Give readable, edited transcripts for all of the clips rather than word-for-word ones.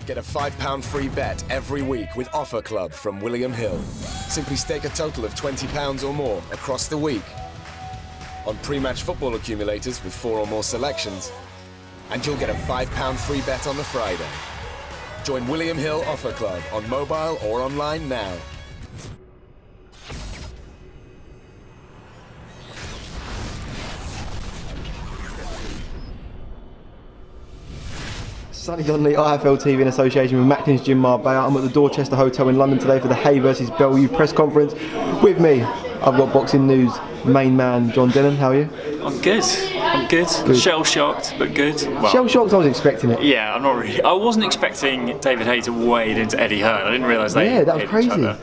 Get a £5 free bet every week with Offer Club from William Hill. Simply stake a total of £20 or more across the week on pre-match football accumulators with 4 or more selections, and you'll get a £5 free bet on the Friday. Join William Hill Offer Club on mobile or online now. Sunny's on the IFL TV in association with Macklin's Gym Marbella. I'm at the Dorchester Hotel in London today for the Haye versus Bellew press conference. With me, I've got boxing news main man John Dennen. How are you? I'm good. Shell shocked, but good. Well, shell shocked. I was expecting it. Yeah, I'm not really. I wasn't expecting David Haye to wade into Eddie Hearn. I didn't realise they. Yeah, that was crazy. Each other.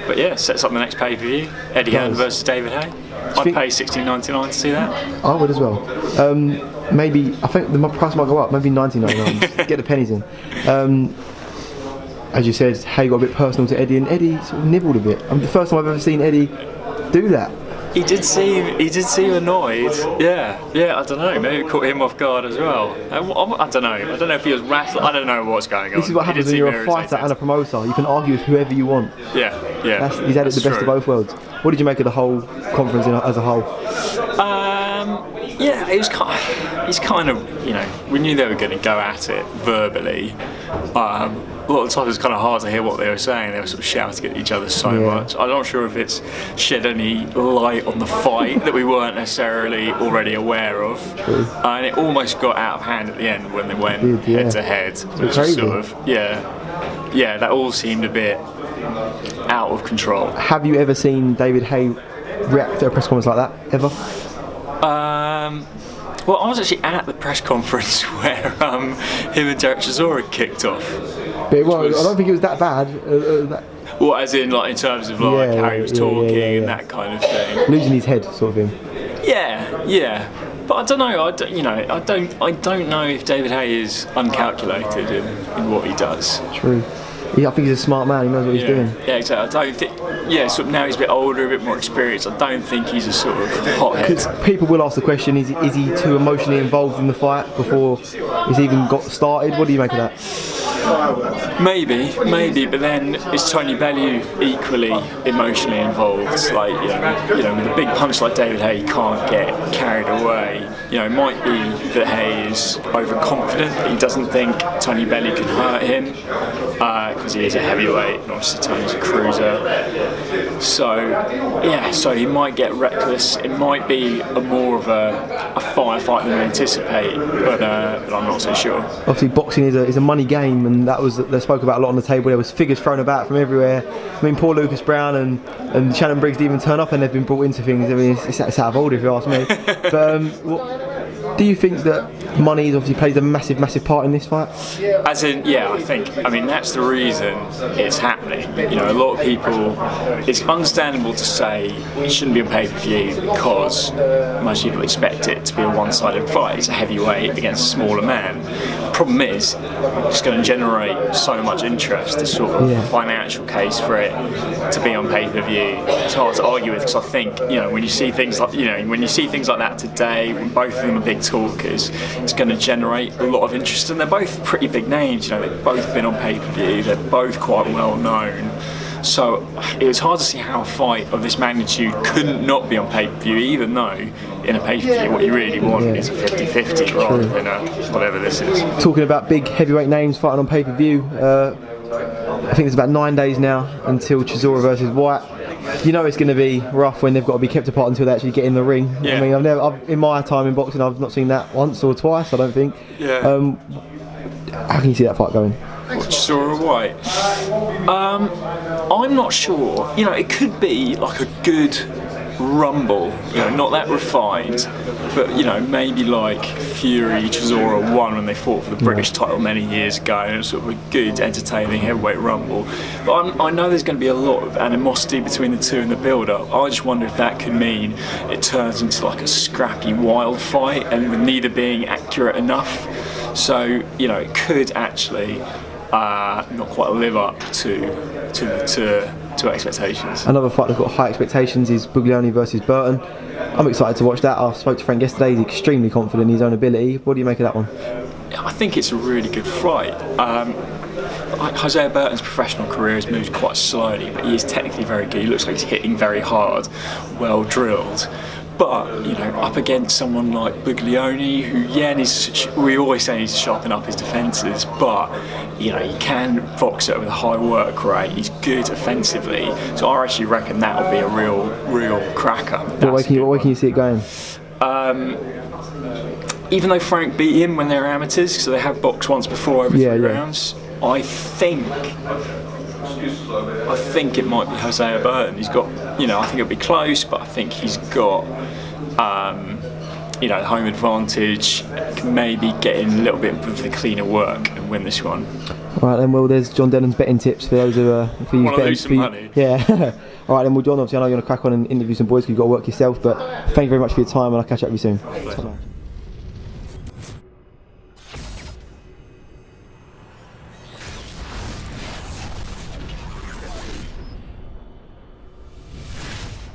But yeah, sets up the next pay-per-view. Eddie Hearn versus David Haye. I'd pay $16.99 to see that. I would as well. Maybe I think the price might go up. Maybe $19.99. Get the pennies in. As you said, Haye got a bit personal to Eddie, and Eddie sort of nibbled a bit. The first time I've ever seen Eddie do that. He did seem annoyed. Yeah. I don't know. Maybe it caught him off guard as well. I don't know. I don't know if he was rattled. I don't know what's going on. This is what happens when you're a fighter and a promoter. You can argue with whoever you want. Yeah. He's had the best of both worlds. What did you make of the whole conference as a whole? Yeah, it was kind of, you know, we knew they were going to go at it verbally. A lot of the time it was kind of hard to hear what they were saying. They were sort of shouting at each other so much. I'm not sure if it's shed any light on the fight that we weren't necessarily already aware of. And it almost got out of hand at the end when they went head to head. It was just sort of, that all seemed a bit out of control. Have you ever seen David Haye react to a press conference like that, ever? Well, I was actually at the press conference where him and Derek Chisora kicked off. But I don't think it was that bad. Well, as in, like, in terms of like how he was talking and that kind of thing. Losing his head, sort of thing. Yeah. But I don't know. I don't know if David Haye is uncalculated in what he does. True. I think he's a smart man. He knows what he's doing. Yeah, exactly. I don't think. Yeah, sort of now he's a bit older, a bit more experienced. I don't think he's a sort of hothead. People will ask the question: Is he too emotionally involved in the fight before he's even got started? What do you make of that? Maybe, but then is Tony Bellew equally emotionally involved? Like, you know, with a big punch like David Haye, he can't get carried away. You know, it might be that Haye is overconfident. He doesn't think Tony Bellew can hurt him because he is a heavyweight, and obviously Tony's a cruiser. So he might get reckless. It might be more of a firefight than we anticipate, but I'm not so sure. Obviously, boxing is a money game, and they spoke about a lot on the table. There was figures thrown about from everywhere. I mean, poor Lucas Brown and Shannon Briggs didn't even turn up, and they've been brought into things. I mean, it's out of order if you ask me. But do you think that money obviously plays a massive part in this fight? As in, I mean that's the reason it's happening. You know, a lot of people, it's understandable to say it shouldn't be on pay-per-view because most people expect it to be a one-sided fight. It's a heavyweight against a smaller man. Problem is, it's going to generate so much interest, a sort of financial case for it to be on pay-per-view. It's hard to argue with because I think, you know, when you see things like that today, when both of them are big talkers, it's going to generate a lot of interest, and they're both pretty big names. You know, they've both been on pay-per-view. They're both quite well known. So it was hard to see how a fight of this magnitude couldn't not be on pay-per-view, even though in a pay-per-view what you really want is a 50-50 rather than a whatever this is. Talking about big heavyweight names fighting on pay-per-view, I think it's about 9 days now until Chisora versus White. You know it's going to be rough when they've got to be kept apart until they actually get in the ring. I mean, in my time in boxing, I've not seen that once or twice, I don't think. How can you see that fight going? Chisora White. I'm not sure. You know, it could be like a good rumble, you know, not that refined, but you know, maybe like Fury Chisora won when they fought for the British title many years ago, and it was sort of a good, entertaining heavyweight rumble. But I know there's going to be a lot of animosity between the two in the build-up. I just wonder if that could mean it turns into like a scrappy, wild fight, and with neither being accurate enough. So you know, it could actually not quite live up to expectations. Another fight that's got high expectations is Buglioni versus Burton. I'm excited to watch that. I spoke to Frank yesterday. He's extremely confident in his own ability. What do you make of that one? I think it's a really good fight. Hosea Burton's professional career has moved quite slowly, but he is technically very good. He looks like he's hitting very hard, well drilled. But, you know, up against someone like Buglioni, who, we always say he needs to sharpen up his defences, but, you know, he can box it with a high work rate. He's good offensively. So I actually reckon that'll be a real cracker. What way can you see it going? Even though Frank beat him when they were amateurs, because they have boxed once before over 3 rounds, I think it might be Hosea Burton. He's got, you know, I think it'll be close, but I think he's got, you know, the home advantage, can maybe get in a little bit of the cleaner work and win this one. All right then, well, there's John Dennen's betting tips for those who for you want to lose some money. Yeah. All right then, well, John, obviously I know you're going to crack on and interview some boys because you've got to work yourself, but thank you very much for your time and I'll catch up with you soon.